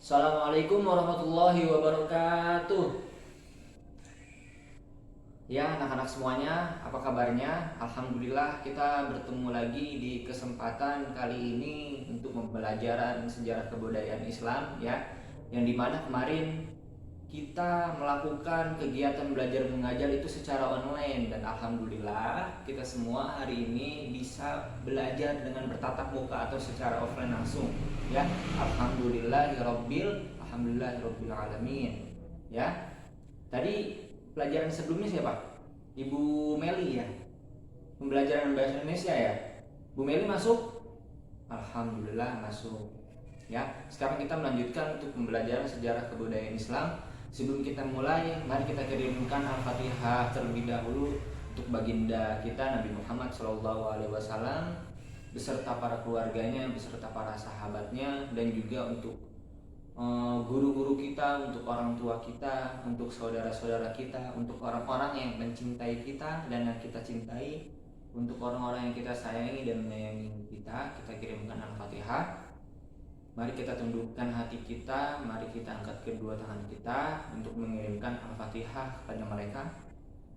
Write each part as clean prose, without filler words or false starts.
Assalamualaikum warahmatullahi wabarakatuh. Ya, anak-anak semuanya, apa kabarnya? Alhamdulillah kita bertemu lagi di kesempatan kali ini untuk pembelajaran sejarah kebudayaan Islam ya. Yang dimana kemarin kita melakukan kegiatan belajar mengajar itu secara online dan alhamdulillah kita semua hari ini bisa belajar dengan bertatap muka atau secara offline langsung ya. Alhamdulillahirabbil alamin ya. Tadi pelajaran sebelumnya siapa? Ibu Meli ya. Pembelajaran bahasa Indonesia ya. Bu Meli masuk? Alhamdulillah masuk. Ya, sekarang kita melanjutkan untuk pembelajaran sejarah kebudayaan Islam. Sebelum kita mulai, mari kita kirimkan Al-Fatihah terlebih dahulu untuk baginda kita Nabi Muhammad SAW beserta para keluarganya, beserta para sahabatnya, dan juga untuk guru-guru kita, untuk orang tua kita, untuk saudara-saudara kita, untuk orang-orang yang mencintai kita dan yang kita cintai, untuk orang-orang yang kita sayangi dan menyayangi kita kirimkan Al-Fatihah. Mari kita tundukkan hati kita, mari kita angkat kedua tangan kita untuk mengirimkan Al-Fatihah kepada mereka.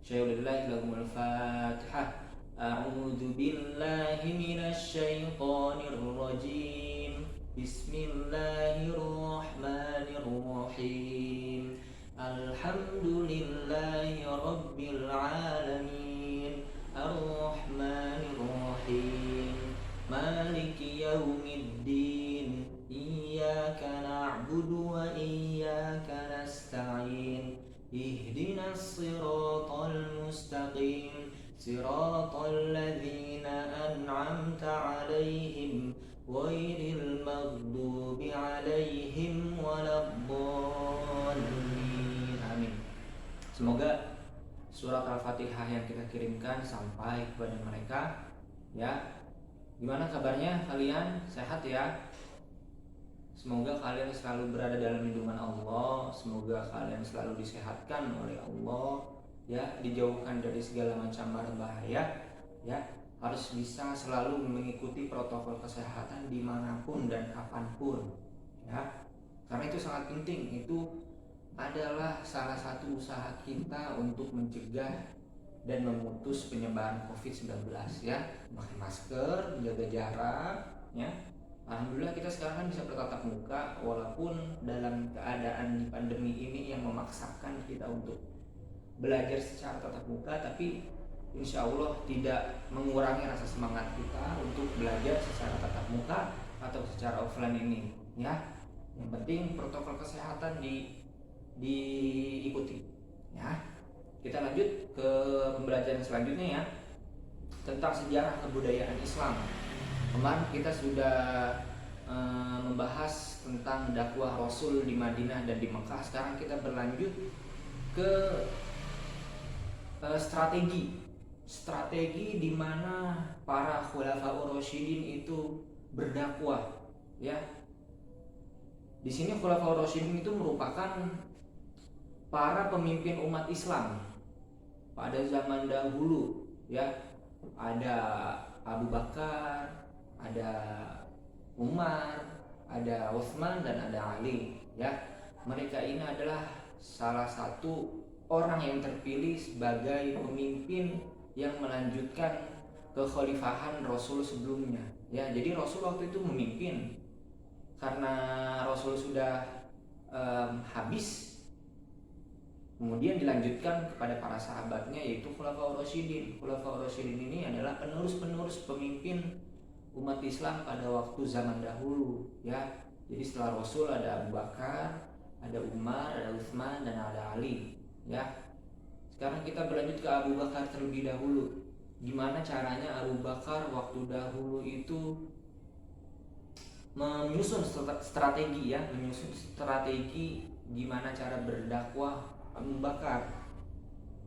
Syai'ulillahil Fatihah. A'udzu billahi minasyaitonir rajim. Bismillahirrahmanirrahim. Alhamdulillahi rabbil alamin. Ar-Rahmanirrahim. Maliki yaumiddin. Iyyaka na'budu wa iyyaka nasta'in. Ihdinas siratal mustaqim. Siratal ladzina an'amta 'alaihim ghairil maghdubi 'alaihim waladdallin. Amin. Semoga surat Al-Fatihah yang kita kirimkan sampai kepada mereka ya. Gimana kabarnya kalian? Sehat ya? Semoga kalian selalu berada dalam lindungan Allah. Semoga kalian selalu disehatkan oleh Allah ya, dijauhkan dari segala macam bahaya ya. Harus bisa selalu mengikuti protokol kesehatan dimanapun dan kapanpun ya, karena itu sangat penting. Itu adalah salah satu usaha kita untuk mencegah dan memutus penyebaran COVID-19 ya. Pakai masker, menjaga jarak ya. Alhamdulillah kita sekarang kan bisa bertatap muka walaupun dalam keadaan di pandemi ini yang memaksakan kita untuk belajar secara tatap muka, tapi insya Allah tidak mengurangi rasa semangat kita untuk belajar secara tatap muka atau secara offline ini ya. Yang penting protokol kesehatan diikuti ya. Kita lanjut ke pembelajaran selanjutnya ya, tentang sejarah kebudayaan Islam. Kemarin kita sudah membahas tentang dakwah Rasul di Madinah dan di Mekah. Sekarang kita berlanjut ke strategi di mana para khulafaur rasyidin itu berdakwah ya. Di sini khulafaur rasyidin itu merupakan para pemimpin umat Islam pada zaman dahulu ya. Ada Abu Bakar, ada Umar, ada Utsman dan ada Ali ya. Mereka ini adalah salah satu orang yang terpilih sebagai pemimpin yang melanjutkan kekhalifahan Rasul sebelumnya ya. Jadi Rasul waktu itu memimpin, karena Rasul sudah habis, kemudian dilanjutkan kepada para sahabatnya yaitu Khulafaur Rasyidin. Khulafaur Rasyidin ini adalah penerus-penerus pemimpin umat Islam pada waktu zaman dahulu ya. Jadi setelah Rasul ada Abu Bakar, ada Umar, ada Utsman dan ada Ali ya. Sekarang kita berlanjut ke Abu Bakar terlebih dahulu. Gimana caranya Abu Bakar waktu dahulu itu menyusun strategi ya, menyusun strategi gimana cara berdakwah Abu Bakar.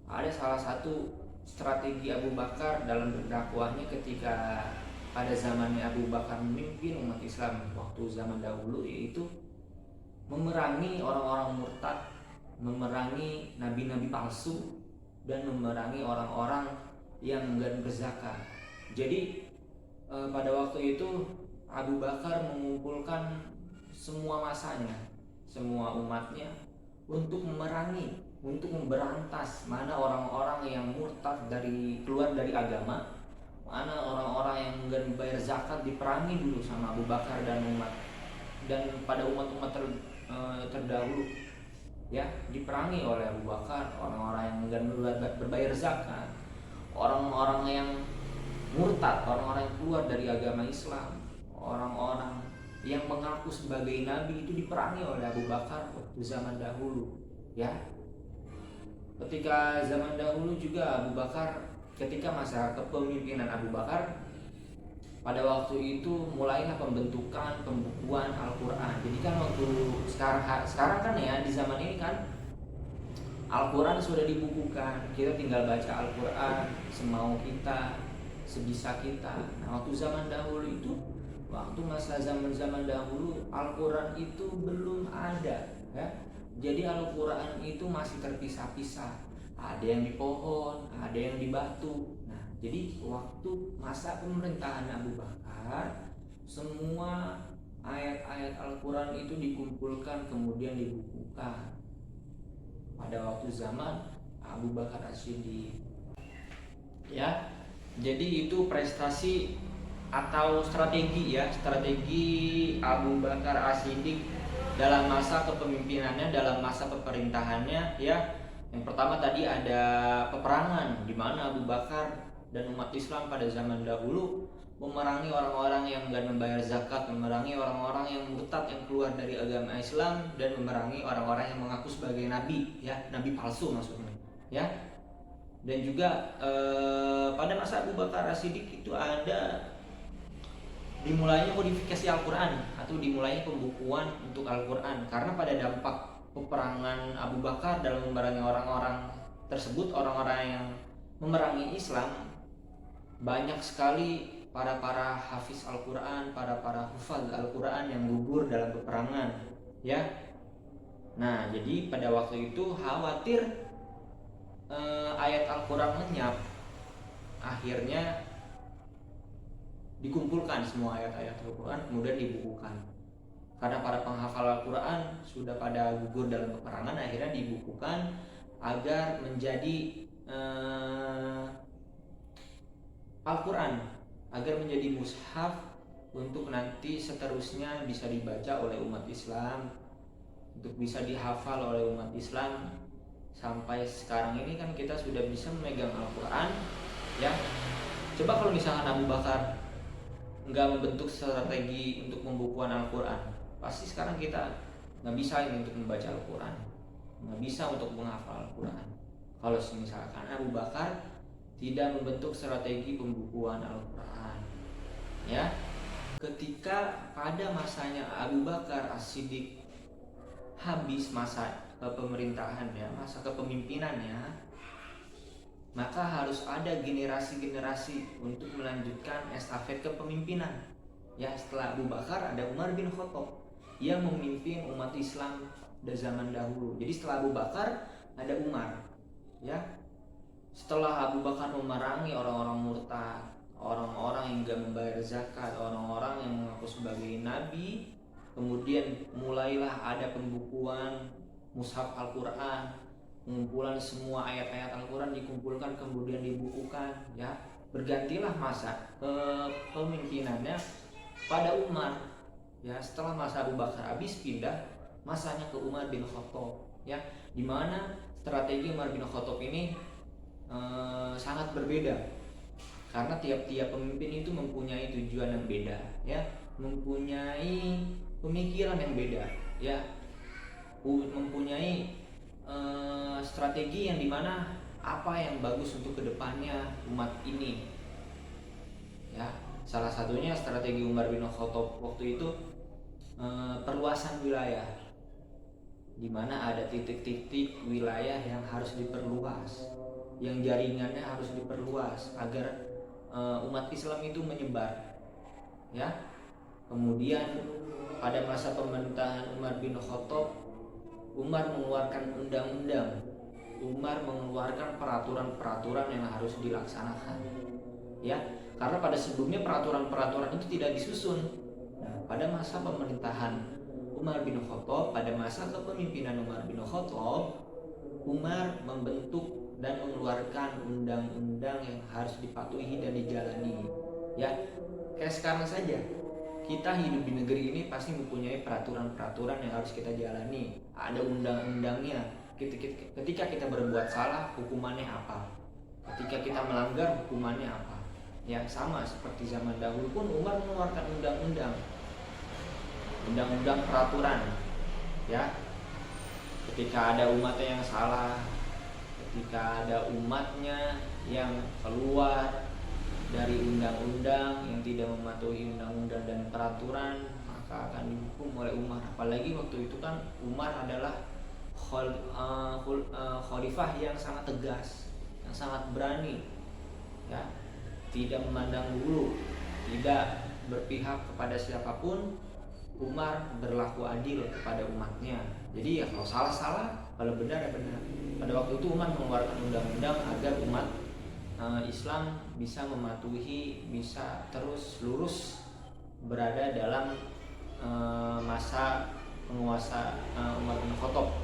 Ada salah satu strategi Abu Bakar dalam berdakwahnya ketika pada zamannya Abu Bakar memimpin umat Islam waktu zaman dahulu, yaitu memerangi orang-orang murtad, memerangi nabi-nabi palsu, dan memerangi orang-orang yang enggan berzakat. Jadi pada waktu itu Abu Bakar mengumpulkan semua masanya semua umatnya untuk memerangi, untuk memberantas mana orang-orang yang murtad keluar dari agama, mana orang-orang yang enggan membayar zakat. Diperangi dulu sama Abu Bakar dan pada umat-umat terdahulu, ya, diperangi oleh Abu Bakar orang-orang yang enggan berbayar zakat, orang-orang yang murtad, orang-orang yang keluar dari agama Islam, orang-orang yang mengaku sebagai nabi, itu diperangi oleh Abu Bakar waktu zaman dahulu, ya. Ketika zaman dahulu juga Abu Bakar, ketika masa kepemimpinan Abu Bakar, pada waktu itu mulailah pembentukan pembukuan Al-Quran. Jadi kan waktu sekarang kan ya, di zaman ini kan Al-Quran sudah dibukukan, kita tinggal baca Al-Quran semau kita, sebisa kita. Nah, waktu zaman dahulu itu, waktu masa zaman dahulu, Al-Quran itu belum ada, ya. Jadi Al-Quran itu masih terpisah-pisah. Ada yang di pohon, ada yang di batu. Nah, jadi waktu masa pemerintahan Abu Bakar, semua ayat-ayat Al-Quran itu dikumpulkan kemudian dibukukan pada waktu zaman Abu Bakar As-Siddiq, ya. Jadi itu prestasi atau strategi, ya, strategi Abu Bakar As-Siddiq dalam masa kepemimpinannya, dalam masa pemerintahannya, ya. Yang pertama tadi ada peperangan, di mana Abu Bakar dan umat Islam pada zaman dahulu memerangi orang-orang yang enggan membayar zakat, memerangi orang-orang yang murtad yang keluar dari agama Islam, dan memerangi orang-orang yang mengaku sebagai nabi, ya, nabi palsu maksudnya, ya. Dan juga pada masa Abu Bakar As-Siddiq itu ada dimulainya modifikasi Al-Quran atau dimulainya pembukuan untuk Al-Quran, karena pada dampak peperangan Abu Bakar dalam memerangi orang-orang tersebut, orang-orang yang memerangi Islam, banyak sekali para hafiz Al-Quran, para hufaz Al-Quran yang gugur dalam peperangan, ya. Nah, jadi pada waktu itu khawatir ayat Al-Quran lenyap, akhirnya dikumpulkan semua ayat-ayat Al-Quran kemudian dibukukan. Karena para penghafal Al-Quran sudah pada gugur dalam peperangan, akhirnya dibukukan agar menjadi Al-Quran, agar menjadi mushaf untuk nanti seterusnya bisa dibaca oleh umat Islam, untuk bisa dihafal oleh umat Islam. Sampai sekarang ini kan kita sudah bisa memegang Al-Quran, ya. Coba kalau misalkan Abu Bakar nggak membentuk strategi untuk pembukuan Al-Quran, pasti sekarang kita nggak bisa ini untuk membaca Al-Quran, nggak bisa untuk menghafal Al-Quran. Kalau misalkan Abu Bakar tidak membentuk strategi pembukuan Al-Quran, ya. Ketika pada masanya Abu Bakar As-Siddiq habis masa pemerintahannya, masa kepemimpinannya, maka harus ada generasi-generasi untuk melanjutkan estafet kepemimpinan, ya. Setelah Abu Bakar ada Umar bin Khattab yang memimpin umat Islam pada zaman dahulu. Jadi setelah Abu Bakar ada Umar, ya. Setelah Abu Bakar memerangi orang-orang murtad, orang-orang yang enggak membayar zakat, orang-orang yang mengaku sebagai nabi, kemudian mulailah ada pembukuan mushaf Al-Quran, pengumpulan semua ayat-ayat Al-Quran dikumpulkan kemudian dibukukan, ya. Bergantilah masa pemimpinannya pada Umar, ya. Setelah masa Abu Bakar habis, pindah masanya ke Umar bin Khattab, ya. Dimana strategi Umar bin Khattab ini sangat berbeda, karena tiap-tiap pemimpin itu mempunyai tujuan yang beda, ya, mempunyai pemikiran yang beda, ya, mempunyai strategi yang dimana apa yang bagus untuk kedepannya umat ini, ya. Salah satunya strategi Umar bin Khattab waktu itu perluasan wilayah, dimana ada titik-titik wilayah yang harus diperluas, yang jaringannya harus diperluas agar umat Islam itu menyebar, ya. Kemudian pada masa pemerintahan Umar bin Khattab, Umar mengeluarkan undang-undang, Umar mengeluarkan peraturan-peraturan yang harus dilaksanakan, ya. Karena pada sebelumnya peraturan-peraturan itu tidak disusun. Nah, pada masa pemerintahan Umar bin Khattab, pada masa kepemimpinan Umar bin Khattab, Umar membentuk dan mengeluarkan undang-undang yang harus dipatuhi dan dijalani. Ya, kayak sekarang saja kita hidup di negeri ini pasti mempunyai peraturan-peraturan yang harus kita jalani. Ada undang-undangnya. Ketika kita berbuat salah, hukumannya apa? Ketika kita melanggar, hukumannya apa? Ya, sama seperti zaman dahulu pun Umar mengeluarkan undang-undang peraturan. Ya, ketika ada umatnya yang salah, ketika ada umatnya yang keluar dari undang-undang, yang tidak mematuhi undang-undang dan peraturan, maka akan dihukum oleh Umar. Apalagi waktu itu kan Umar adalah khalifah yang sangat tegas, yang sangat berani, ya, tidak memandang bulu, tidak berpihak kepada siapapun. Umar berlaku adil kepada umatnya. Jadi ya kalau salah, kalau benar ya benar. Pada waktu itu Umar mengeluarkan undang-undang agar umat Islam bisa mematuhi, bisa terus lurus berada dalam masa penguasa Umar bin Khattab.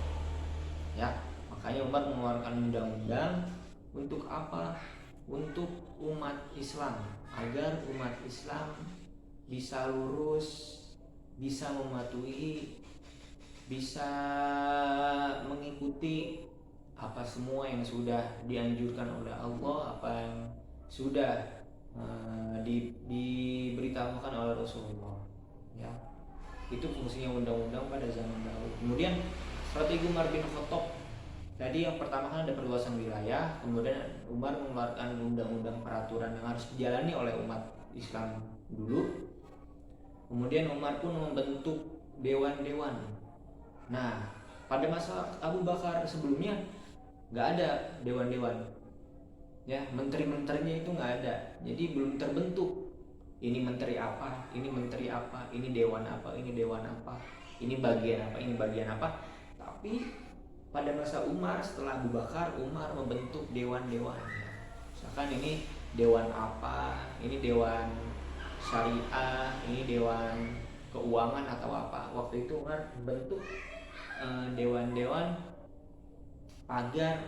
Ya, makanya Umar mengeluarkan undang-undang untuk apa? Untuk umat Islam, agar umat Islam bisa lurus, bisa mematuhi, bisa mengikuti apa semua yang sudah dianjurkan oleh Allah, apa yang sudah diberitahukan oleh Rasulullah. Ya, itu fungsinya undang-undang pada zaman dahulu. Kemudian strategi Umar bin Khattab tadi, yang pertama kan ada perluasan wilayah, kemudian Umar mengeluarkan undang-undang peraturan yang harus dijalani oleh umat Islam dulu. Kemudian Umar pun membentuk dewan-dewan. Nah, pada masa Abu Bakar sebelumnya nggak ada dewan-dewan, ya, menteri-menterinya itu nggak ada, jadi belum terbentuk. Ini menteri apa, ini menteri apa, ini dewan apa, ini dewan apa, ini bagian apa, ini bagian apa. Tapi pada masa Umar, setelah Abu Bakar, Umar membentuk dewan-dewan. Misalkan ini dewan apa, ini dewan syariah, ini dewan keuangan atau apa. Waktu itu Umar membentuk dewan-dewan agar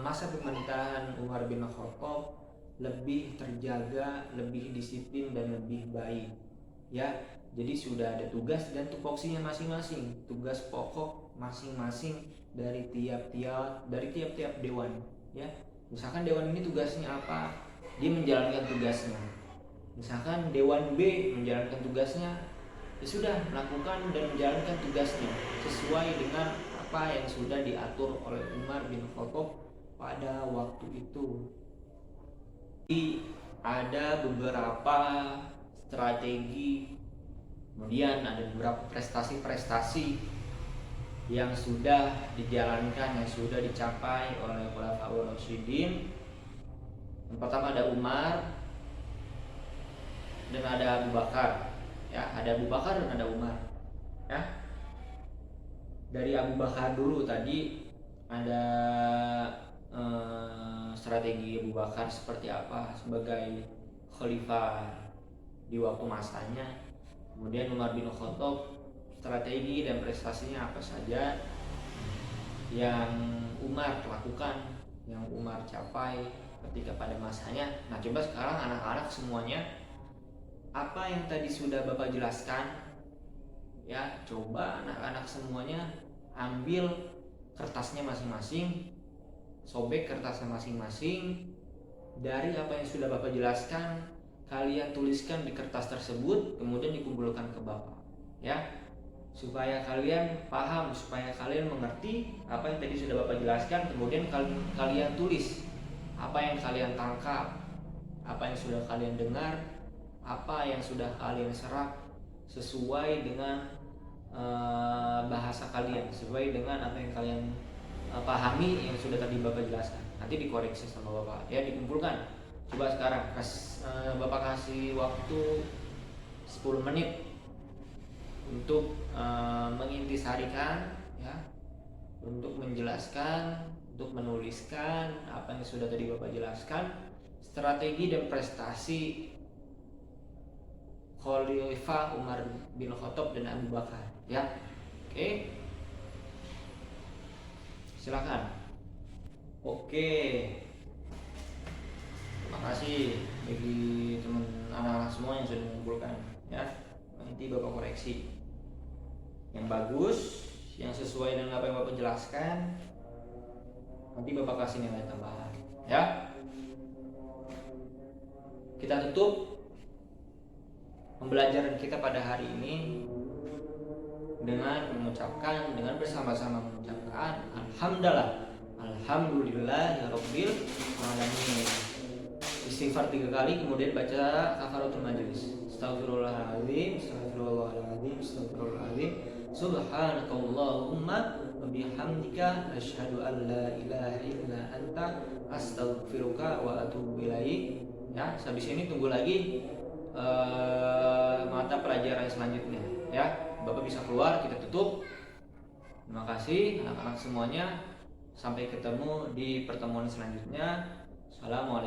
masa pemerintahan Umar bin Khattab lebih terjaga, lebih disiplin dan lebih baik. Ya, jadi sudah ada tugas dan tupoksinya masing-masing, tugas pokok masing-masing dari tiap-tiap dewan. Ya, misalkan dewan ini tugasnya apa, dia menjalankan tugasnya. Misalkan Dewan B menjalankan tugasnya, ya sudah melakukan dan menjalankan tugasnya sesuai dengan apa yang sudah diatur oleh Umar bin Khattab pada waktu itu. Jadi ada beberapa strategi, kemudian ada beberapa prestasi-prestasi yang sudah dijalankan, yang sudah dicapai oleh Khulafaur Rasyidin. Yang pertama ada Umar dan ada Abu Bakar. Ya, ada Abu Bakar dan ada Umar. Ya. Dari Abu Bakar dulu tadi ada strategi Abu Bakar seperti apa sebagai khalifah di waktu masanya. Kemudian Umar bin Khattab, strategi dan prestasinya apa saja yang Umar lakukan, yang Umar capai ketika pada masanya. Nah, coba sekarang anak-anak semuanya, apa yang tadi sudah Bapak jelaskan, ya, coba anak-anak semuanya ambil kertasnya masing-masing, sobek kertasnya masing-masing. Dari apa yang sudah Bapak jelaskan, kalian tuliskan di kertas tersebut, kemudian dikumpulkan ke Bapak, ya, supaya kalian paham, supaya kalian mengerti apa yang tadi sudah Bapak jelaskan. Kemudian kalian tulis apa yang kalian tangkap, apa yang sudah kalian dengar, apa yang sudah kalian serap, sesuai dengan bahasa kalian, sesuai dengan apa yang kalian pahami yang sudah tadi Bapak jelaskan. Nanti dikoreksi sama Bapak, ya, dikumpulkan. Coba sekarang Bapak kasih waktu 10 menit untuk mengintisarikan, ya, untuk menjelaskan, untuk menuliskan apa yang sudah tadi Bapak jelaskan, strategi dan prestasi Khalifah Umar bin Khattab dan Abu Bakar, ya. Oke. Silakan. Oke. Terima kasih bagi teman anak-anak semua yang sudah mengumpulkan, ya. Nanti Bapak koreksi yang bagus, yang sesuai dengan apa yang Bapak jelaskan. Nanti Bapak kasih nilai tambahan, ya. Kita tutup pembelajaran kita pada hari ini dengan bersama-sama mengucapkan alhamdulillahirabbil alamin. Istighfar 3 kali, kemudian baca kafaratul majelis. Astagfirullahaladzim, astagfirullahaladzim, astagfirullahaladzim. Subhanakallahumma wa bihamdika asyhadu an la ilaha illa anta astaghfiruka wa atubu ilaik. Ya, habis ini tunggu lagi mata pelajaran selanjutnya, ya. Bapak bisa keluar, kita tutup. Terima kasih anak-anak semuanya. Sampai ketemu di pertemuan selanjutnya. Assalamualaikum.